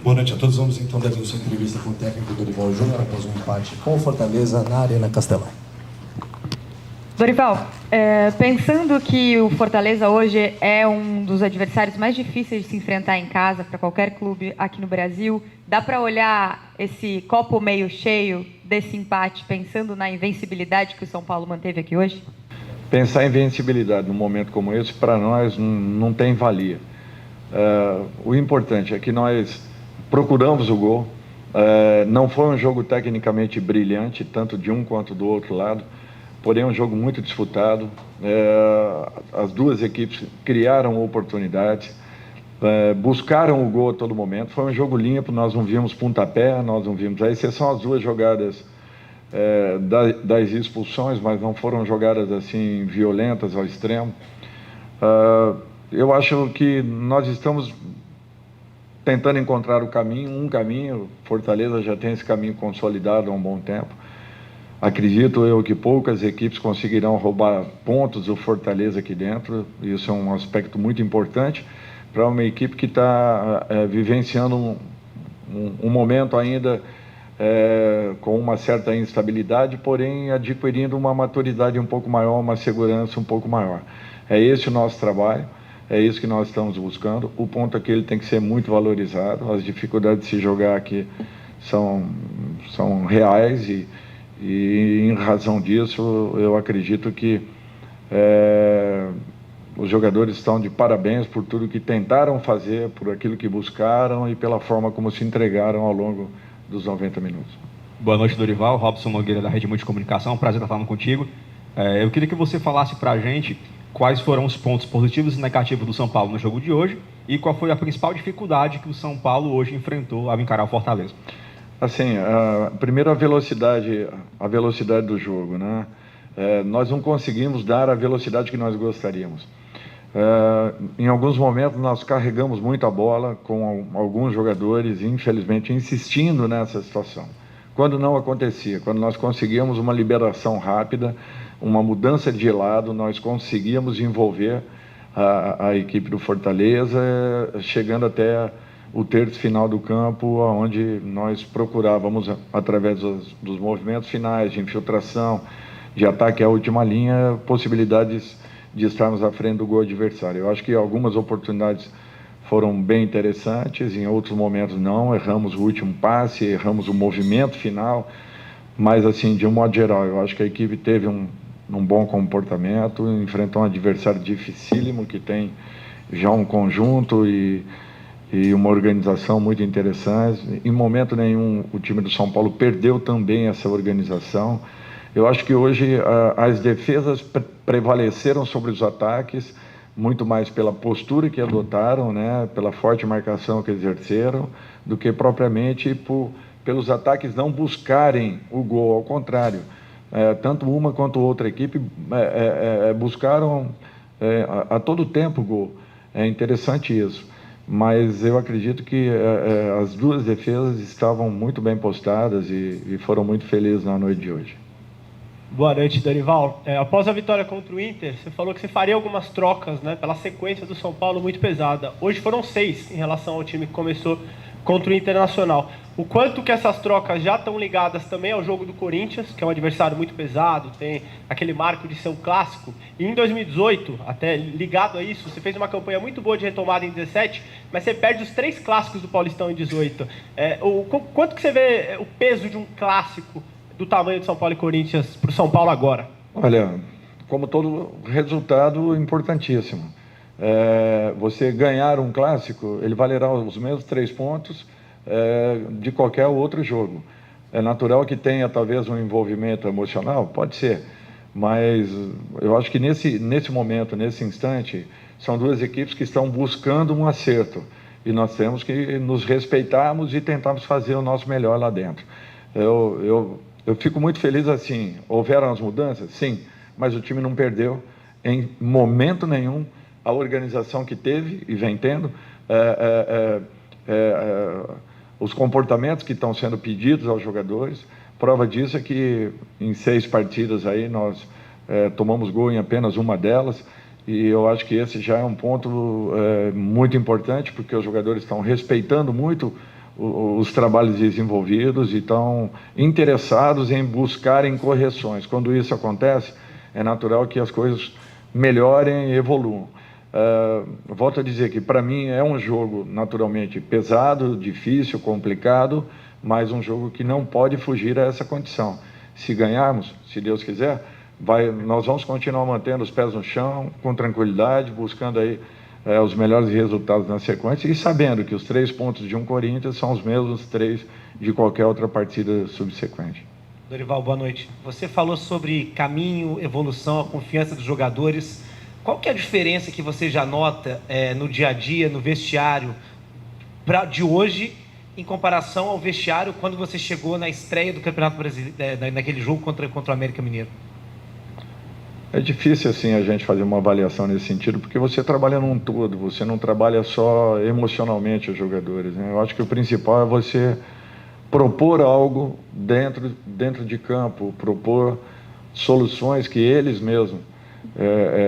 Boa noite a todos. Vamos então dar início à entrevista com o técnico Dorival Júnior após um empate com o Fortaleza na Arena Castelão. Dorival, pensando que o Fortaleza hoje é um dos adversários mais difíceis de se enfrentar em casa para qualquer clube aqui no Brasil, dá para olhar esse copo meio cheio desse empate pensando na invencibilidade que o São Paulo manteve aqui hoje? Pensar em invencibilidade num momento como esse, para nós, não tem valia. O importante é que nós procuramos o gol. Não foi um jogo tecnicamente brilhante, tanto de um quanto do outro lado, porém um jogo muito disputado. As duas equipes criaram oportunidades, buscaram o gol a todo momento. Foi um jogo limpo, nós não vimos pontapé, nós não vimos, a exceção as duas jogadas das expulsões, mas não foram jogadas assim violentas ao extremo. Eu acho que nós estamos tentando encontrar um caminho. Fortaleza já tem esse caminho consolidado há um bom tempo. Acredito eu que poucas equipes conseguirão roubar pontos do Fortaleza aqui dentro. Isso é um aspecto muito importante para uma equipe que está vivenciando um momento ainda com uma certa instabilidade, porém adquirindo uma maturidade um pouco maior, uma segurança um pouco maior. É esse o nosso trabalho, é isso que nós estamos buscando. O ponto é que ele tem que ser muito valorizado. As dificuldades de se jogar aqui são reais e em razão disso eu acredito que os jogadores estão de parabéns por tudo que tentaram fazer, por aquilo que buscaram e pela forma como se entregaram ao longo dos 90 minutos. Boa noite, Dorival. Robson Nogueira, da Rede Multicomunicação. É um prazer estar falando contigo. Eu queria que você falasse para a gente quais foram os pontos positivos e negativos do São Paulo no jogo de hoje e qual foi a principal dificuldade que o São Paulo hoje enfrentou ao encarar o Fortaleza. Assim, primeiro a velocidade do jogo, né? Nós não conseguimos dar a velocidade que nós gostaríamos. Em alguns momentos nós carregamos muito a bola com alguns jogadores, infelizmente, insistindo nessa situação. Quando não acontecia, quando nós conseguíamos uma liberação rápida, uma mudança de lado, nós conseguíamos envolver a equipe do Fortaleza, chegando até o terço final do campo, onde nós procurávamos, através dos movimentos finais, de infiltração, de ataque à última linha, possibilidades de estarmos à frente do gol adversário. Eu acho que algumas oportunidades foram bem interessantes, em outros momentos não, erramos o último passe, erramos o movimento final, mas assim, de um modo geral, eu acho que a equipe teve um bom comportamento, enfrentou um adversário dificílimo, que tem já um conjunto e uma organização muito interessante. Em momento nenhum o time do São Paulo perdeu também essa organização. Eu acho que hoje as defesas prevaleceram sobre os ataques, muito mais pela postura que adotaram, né, pela forte marcação que exerceram, do que propriamente pelos ataques não buscarem o gol. Ao contrário, tanto uma quanto outra equipe buscaram a todo tempo o gol. É interessante isso, mas eu acredito que as duas defesas estavam muito bem postadas e foram muito felizes na noite de hoje. Boa noite, Dorival. Após a vitória contra o Inter, você falou que você faria algumas trocas, né, pela sequência do São Paulo muito pesada. Hoje foram 6 em relação ao time que começou contra o Internacional. O quanto que essas trocas já estão ligadas também ao jogo do Corinthians, que é um adversário muito pesado, tem aquele marco de ser um clássico. E em 2018, até ligado a isso, você fez uma campanha muito boa de retomada em 17, mas você perde os 3 clássicos do Paulistão em 18. Quanto que você vê o peso de um clássico do tamanho de São Paulo e Corinthians para o São Paulo agora? Olha, como todo resultado importantíssimo. Você ganhar um clássico, ele valerá os mesmos 3 pontos de qualquer outro jogo. É natural que tenha talvez um envolvimento emocional, pode ser, mas eu acho que nesse momento, nesse instante, são duas equipes que estão buscando um acerto e nós temos que nos respeitarmos e tentarmos fazer o nosso melhor lá dentro. Eu fico muito feliz assim. Houveram as mudanças? Sim, mas o time não perdeu em momento nenhum a organização que teve e vem tendo, os comportamentos que estão sendo pedidos aos jogadores. Prova disso é que em 6 partidas aí nós tomamos gol em apenas uma delas, e eu acho que esse já é um ponto muito importante, porque os jogadores estão respeitando muito os trabalhos desenvolvidos e estão interessados em buscarem correções. Quando isso acontece, é natural que as coisas melhorem e evoluam. Volto a dizer que, para mim, é um jogo naturalmente pesado, difícil, complicado, mas um jogo que não pode fugir a essa condição. Se ganharmos, se Deus quiser, nós vamos continuar mantendo os pés no chão, com tranquilidade, buscando aí os melhores resultados na sequência e sabendo que os 3 pontos de um Corinthians são os mesmos 3 de qualquer outra partida subsequente. Dorival, boa noite. Você falou sobre caminho, evolução, a confiança dos jogadores. Qual que é a diferença que você já nota no dia a dia, no vestiário, de hoje, em comparação ao vestiário quando você chegou na estreia do Campeonato Brasileiro, naquele jogo contra o América Mineiro? É difícil, assim, a gente fazer uma avaliação nesse sentido, porque você trabalha num todo, você não trabalha só emocionalmente os jogadores, né? Eu acho que o principal é você propor algo dentro de campo, propor soluções que eles mesmos,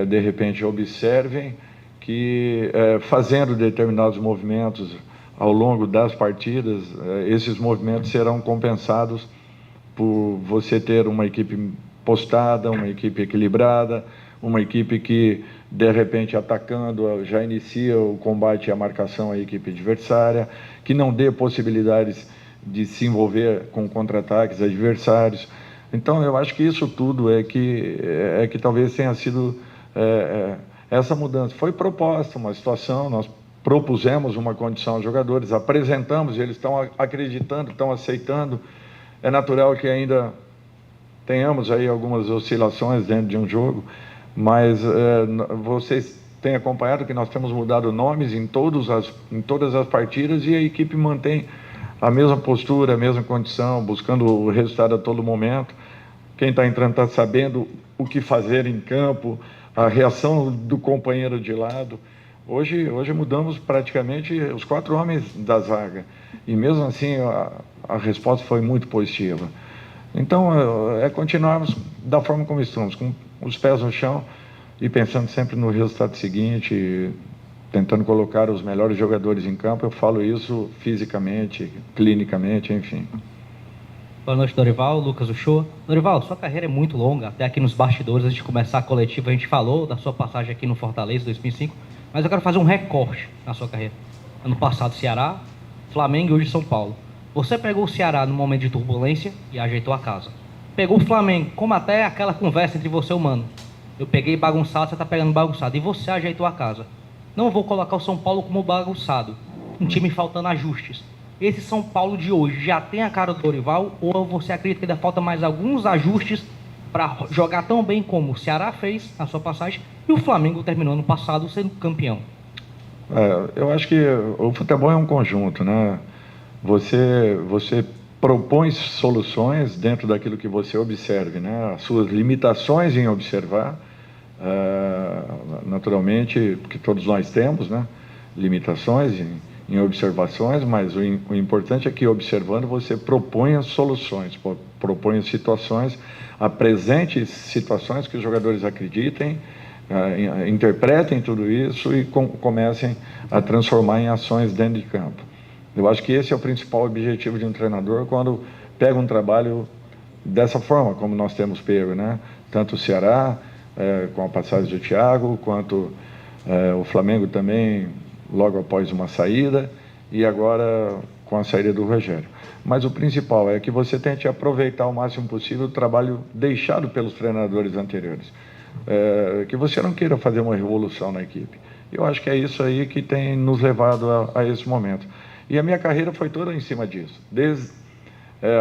de repente, observem que, fazendo determinados movimentos ao longo das partidas, esses movimentos serão compensados por você ter uma equipe postada, uma equipe equilibrada, uma equipe que, de repente, atacando, já inicia o combate e a marcação à equipe adversária, que não dê possibilidades de se envolver com contra-ataques adversários. Então, eu acho que isso tudo é que talvez tenha sido essa mudança. Foi proposta uma situação, nós propusemos uma condição aos jogadores, apresentamos, eles estão acreditando, estão aceitando. É natural que ainda tenhamos aí algumas oscilações dentro de um jogo, mas vocês têm acompanhado que nós temos mudado nomes em todas as partidas e a equipe mantém a mesma postura, a mesma condição, buscando o resultado a todo momento. Quem está entrando está sabendo o que fazer em campo, a reação do companheiro de lado. Hoje mudamos praticamente os 4 homens da zaga e mesmo assim a resposta foi muito positiva. Então, continuarmos da forma como estamos, com os pés no chão e pensando sempre no resultado seguinte, tentando colocar os melhores jogadores em campo. Eu falo isso fisicamente, clinicamente, enfim. Boa noite, Dorival. Lucas Uchoa. Dorival, sua carreira é muito longa. Até aqui nos bastidores, antes de começar a coletiva, a gente falou da sua passagem aqui no Fortaleza, 2005. Mas eu quero fazer um recorte na sua carreira. Ano passado, Ceará, Flamengo e hoje São Paulo. Você pegou o Ceará no momento de turbulência e ajeitou a casa. Pegou o Flamengo, como até aquela conversa entre você e o Mano. Eu peguei bagunçado, você está pegando bagunçado. E você ajeitou a casa. Não vou colocar o São Paulo como bagunçado. Um time faltando ajustes. Esse São Paulo de hoje já tem a cara do Dorival? Ou você acredita que ainda falta mais alguns ajustes para jogar tão bem como o Ceará fez na sua passagem e o Flamengo terminou ano passado sendo campeão? Eu acho que o futebol é um conjunto, né? Você propõe soluções dentro daquilo que você observe, né? As suas limitações em observar, naturalmente, porque todos nós temos, né? Limitações em observações, mas o importante é que, observando, você proponha soluções, proponha situações, apresente situações que os jogadores acreditem, interpretem tudo isso e comecem a transformar em ações dentro de campo. Eu acho que esse é o principal objetivo de um treinador quando pega um trabalho dessa forma, como nós temos pego, né? Tanto o Ceará, com a passagem do Thiago, quanto o Flamengo também, logo após uma saída, e agora com a saída do Rogério. Mas o principal é que você tente aproveitar o máximo possível o trabalho deixado pelos treinadores anteriores. Que você não queira fazer uma revolução na equipe. Eu acho que é isso aí que tem nos levado a esse momento. E a minha carreira foi toda em cima disso.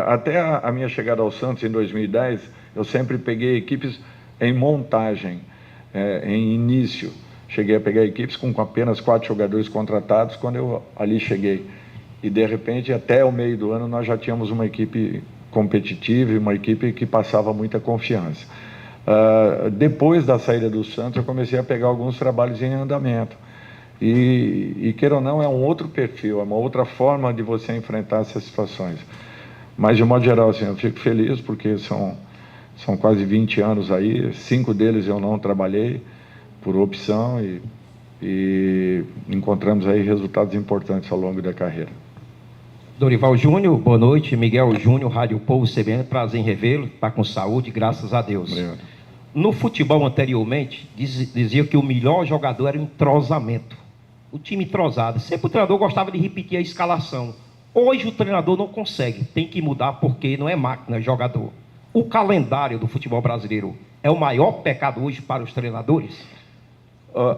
Até a minha chegada ao Santos em 2010, eu sempre peguei equipes em montagem, em início. Cheguei a pegar equipes com apenas 4 jogadores contratados quando eu ali cheguei. E, de repente, até o meio do ano, nós já tínhamos uma equipe competitiva e uma equipe que passava muita confiança. Depois da saída do Santos, eu comecei a pegar alguns trabalhos em andamento. E queira ou não, é um outro perfil, é uma outra forma de você enfrentar essas situações. Mas, de modo geral, assim, eu fico feliz porque são quase 20 anos aí, 5 deles eu não trabalhei por opção e encontramos aí resultados importantes ao longo da carreira. Dorival Júnior, boa noite. Miguel Júnior, Rádio Povo CBN, prazer em revê-lo, está com saúde, graças a Deus. Obrigado. No futebol anteriormente, dizia que o melhor jogador era o entrosamento. O time entrosado. Sempre o treinador gostava de repetir a escalação. Hoje o treinador não consegue, tem que mudar porque não é máquina, é jogador. O calendário do futebol brasileiro é o maior pecado hoje para os treinadores?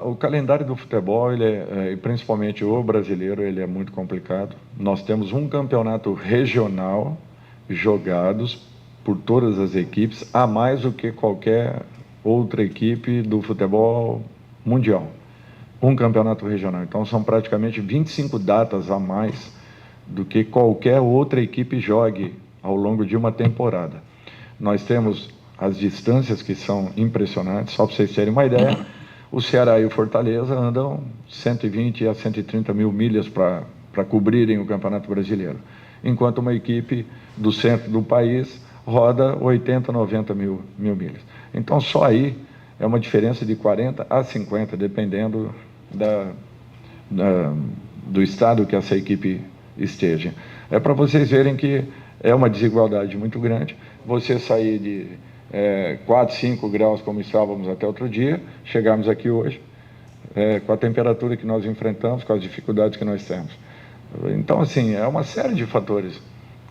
O calendário do futebol, e principalmente o brasileiro, ele é muito complicado. Nós temos um campeonato regional jogados por todas as equipes, a mais do que qualquer outra equipe do futebol mundial. Um campeonato regional. Então, são praticamente 25 datas a mais do que qualquer outra equipe jogue ao longo de uma temporada. Nós temos as distâncias que são impressionantes. Só para vocês terem uma ideia, o Ceará e o Fortaleza andam 120 a 130 mil milhas para cobrirem o Campeonato Brasileiro, enquanto uma equipe do centro do país roda 80, 90 mil milhas. Então, só aí é uma diferença de 40 a 50, dependendo do estado que essa equipe esteja. É para vocês verem que é uma desigualdade muito grande. Você sair de 4, 5 graus, como estávamos até outro dia, chegarmos aqui hoje, com a temperatura que nós enfrentamos, com as dificuldades que nós temos. Então, assim, é uma série de fatores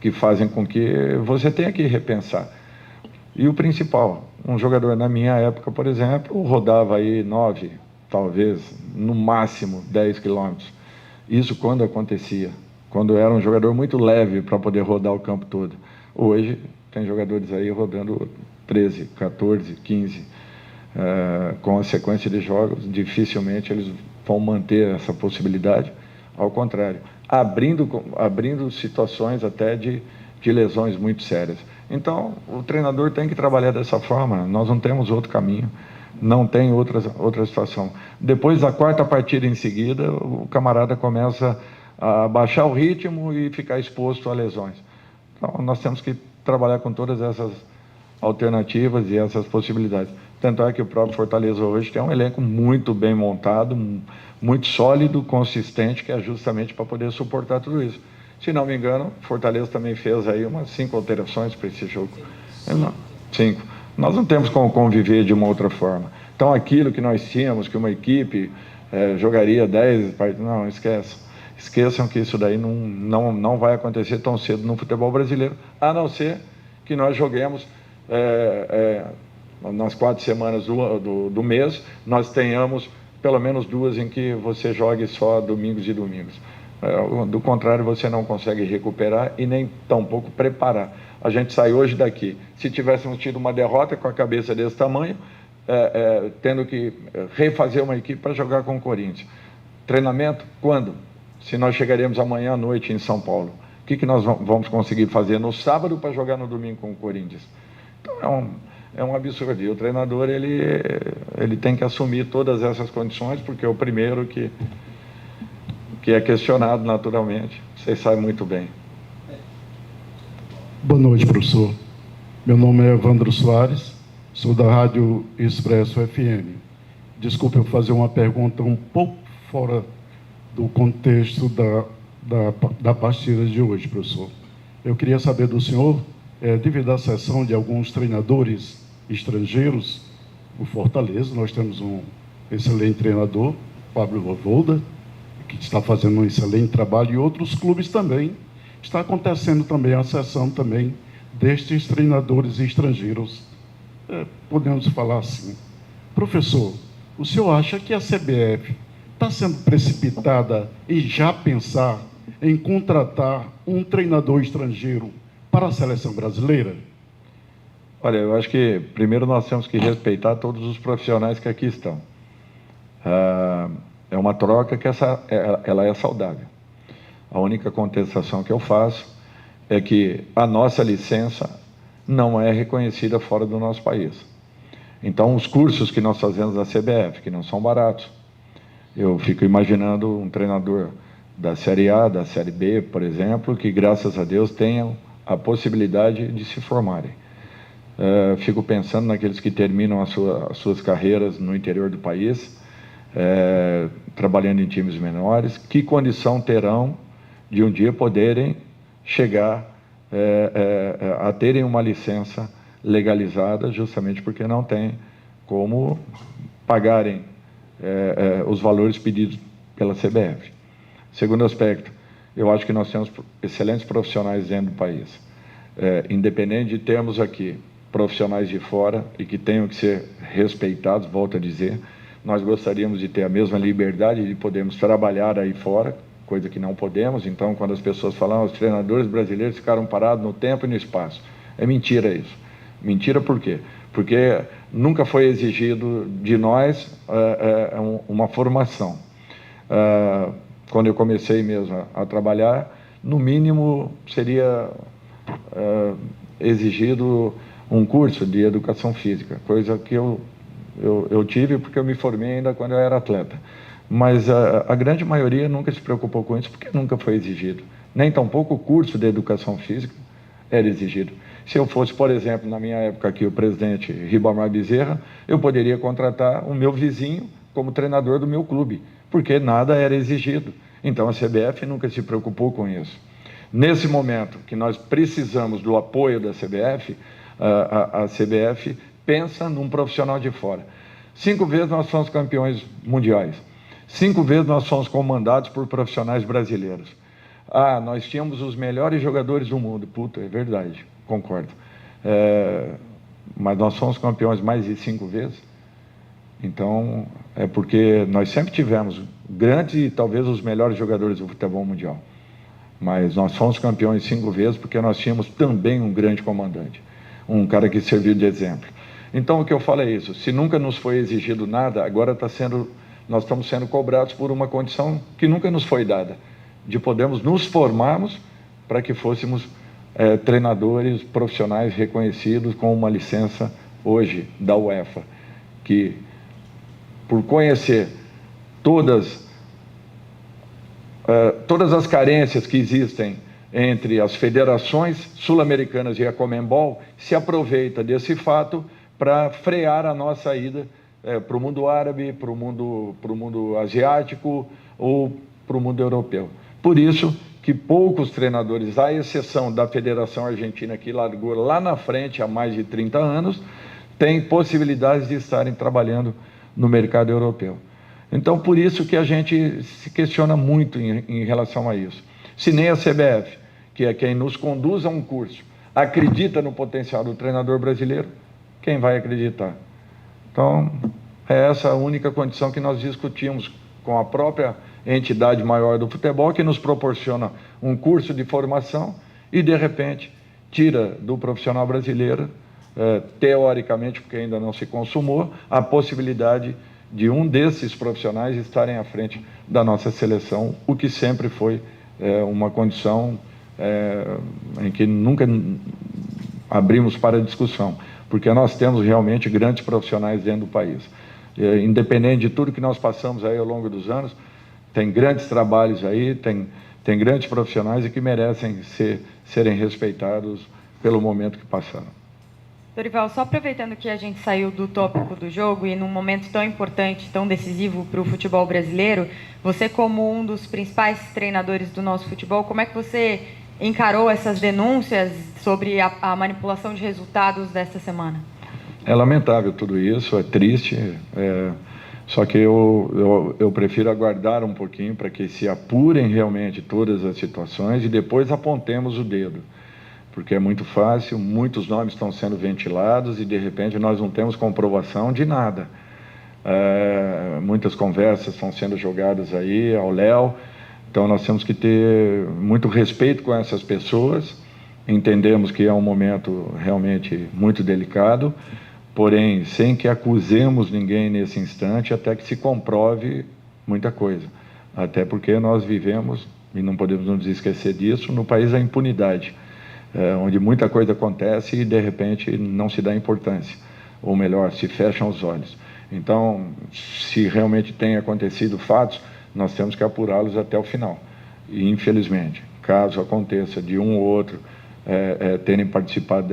que fazem com que você tenha que repensar. E o principal, um jogador na minha época, por exemplo, rodava aí 9, talvez, no máximo 10 quilômetros. Isso quando acontecia, quando era um jogador muito leve para poder rodar o campo todo. Hoje, tem jogadores aí rodando 13, 14, 15, com a sequência de jogos, dificilmente eles vão manter essa possibilidade, ao contrário, abrindo situações até de lesões muito sérias. Então, o treinador tem que trabalhar dessa forma, nós não temos outro caminho, não tem outra situação. Depois da quarta partida em seguida, o camarada começa a baixar o ritmo e ficar exposto a lesões. Então, nós temos que trabalhar com todas essas alternativas e essas possibilidades. Tanto é que o próprio Fortaleza hoje tem um elenco muito bem montado, muito sólido, consistente, que é justamente para poder suportar tudo isso. Se não me engano, Fortaleza também fez aí umas 5 alterações para esse jogo. 5. Nós não temos como conviver de uma outra forma. Então, aquilo que nós tínhamos, que uma equipe jogaria 10 partidas, não, esqueçam que isso daí não vai acontecer tão cedo no futebol brasileiro, a não ser que nós joguemos nas 4 semanas do mês, nós tenhamos pelo menos 2 em que você jogue só domingos e domingos. Do contrário, você não consegue recuperar e nem tampouco preparar. A gente sai hoje daqui, se tivéssemos tido uma derrota com a cabeça desse tamanho, tendo que refazer uma equipe para jogar com o Corinthians. Treinamento, quando? Se nós chegaremos amanhã à noite em São Paulo, o que nós vamos conseguir fazer no sábado para jogar no domingo com o Corinthians? Então, é um absurdo. E o treinador, ele tem que assumir todas essas condições, porque é o primeiro que é questionado naturalmente. Vocês sabem muito bem. Boa noite, professor. Meu nome é Evandro Soares, sou da Rádio Expresso FM. Desculpe eu fazer uma pergunta um pouco fora do contexto da partida de hoje, professor. Eu queria saber do senhor, devido à cessão de alguns treinadores estrangeiros, o Fortaleza, nós temos um excelente treinador, Pablo Voivoda, que está fazendo um excelente trabalho, e outros clubes também. Está acontecendo também a cessão também destes treinadores estrangeiros. Podemos falar assim. Professor, o senhor acha que a CBF está sendo precipitada em já pensar em contratar um treinador estrangeiro para a seleção brasileira? Olha, eu acho que primeiro nós temos que respeitar todos os profissionais que aqui estão. É uma troca que ela é saudável. A única contestação que eu faço é que a nossa licença não é reconhecida fora do nosso país. Então, os cursos que nós fazemos da CBF, que não são baratos, eu fico imaginando um treinador da Série A, da Série B, por exemplo, que, graças a Deus, tenham a possibilidade de se formarem. Fico pensando naqueles que terminam as suas carreiras no interior do país, trabalhando em times menores, que condição terão de um dia poderem chegar a terem uma licença legalizada, justamente porque não tem como pagarem os valores pedidos pela CBF. Segundo aspecto, eu acho que nós temos excelentes profissionais dentro do país. Independente de termos aqui profissionais de fora e que tenham que ser respeitados, volto a dizer, nós gostaríamos de ter a mesma liberdade de podermos trabalhar aí fora, coisa que não podemos. Então, quando as pessoas falam, os treinadores brasileiros ficaram parados no tempo e no espaço. É mentira isso. Mentira por quê? Porque nunca foi exigido de nós uma formação. Quando eu comecei mesmo a trabalhar, no mínimo seria exigido um curso de educação física, coisa que eu tive porque eu me formei ainda quando eu era atleta. Mas a grande maioria nunca se preocupou com isso, porque nunca foi exigido. Nem tampouco o curso de educação física era exigido. Se eu fosse, por exemplo, na minha época aqui, o presidente Ribamar Bezerra, eu poderia contratar o meu vizinho como treinador do meu clube, porque nada era exigido. Então a CBF nunca se preocupou com isso. Nesse momento que nós precisamos do apoio da CBF, a CBF pensa num profissional de fora. 5 vezes nós somos campeões mundiais. 5 vezes nós somos comandados por profissionais brasileiros. Nós tínhamos os melhores jogadores do mundo. Puta, é verdade, concordo. Mas nós somos campeões mais de 5 vezes. Então, é porque nós sempre tivemos grandes e talvez os melhores jogadores do futebol mundial. Mas nós fomos campeões 5 vezes porque nós tínhamos também um grande comandante. Um cara que serviu de exemplo. Então, o que eu falo é isso. Se nunca nos foi exigido nada, agora nós estamos sendo cobrados por uma condição que nunca nos foi dada, de podermos nos formarmos para que fôssemos treinadores profissionais reconhecidos com uma licença hoje da UEFA, que, por conhecer todas as carências que existem entre as federações sul-americanas e a Conmebol, se aproveita desse fato para frear a nossa ida para o mundo árabe, para o mundo asiático ou para o mundo europeu. Por isso que poucos treinadores, à exceção da Federação Argentina, que largou lá na frente há mais de 30 anos, têm possibilidades de estarem trabalhando no mercado europeu. Então, por isso que a gente se questiona muito em relação a isso. Se nem a CBF, que é quem nos conduz a um curso, acredita no potencial do treinador brasileiro, quem vai acreditar? Então, é essa a única condição que nós discutimos com a própria entidade maior do futebol, que nos proporciona um curso de formação e, de repente, tira do profissional brasileiro, teoricamente, porque ainda não se consumou, a possibilidade de um desses profissionais estarem à frente da nossa seleção, o que sempre foi uma condição em que nunca abrimos para discussão, porque nós temos realmente grandes profissionais dentro do país. Independente de tudo que nós passamos aí ao longo dos anos, tem grandes trabalhos aí, tem grandes profissionais e que merecem serem respeitados pelo momento que passaram. Dorival, só aproveitando que a gente saiu do tópico do jogo e num momento tão importante, tão decisivo para o futebol brasileiro, você como um dos principais treinadores do nosso futebol, como é que você encarou essas denúncias sobre a manipulação de resultados desta semana? É lamentável tudo isso, é triste, só que eu prefiro aguardar um pouquinho para que se apurem realmente todas as situações e depois apontemos o dedo. Porque é muito fácil, muitos nomes estão sendo ventilados e, de repente, nós não temos comprovação de nada. Muitas conversas estão sendo jogadas aí ao léu, então nós temos que ter muito respeito com essas pessoas, entendemos que é um momento realmente muito delicado, porém, sem que acusemos ninguém nesse instante, até que se comprove muita coisa. Até porque nós vivemos, e não podemos nos esquecer disso, no país da impunidade. Onde muita coisa acontece e, de repente, não se dá importância. Ou melhor, se fecham os olhos. Então, se realmente tem acontecido fatos, nós temos que apurá-los até o final. E, infelizmente, caso aconteça de um ou outro terem participado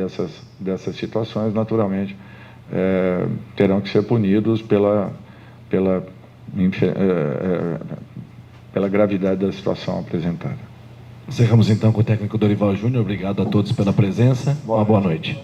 dessas situações, naturalmente, terão que ser punidos pela gravidade da situação apresentada. Encerramos então com o técnico Dorival Júnior. Obrigado a todos pela presença. Uma boa noite.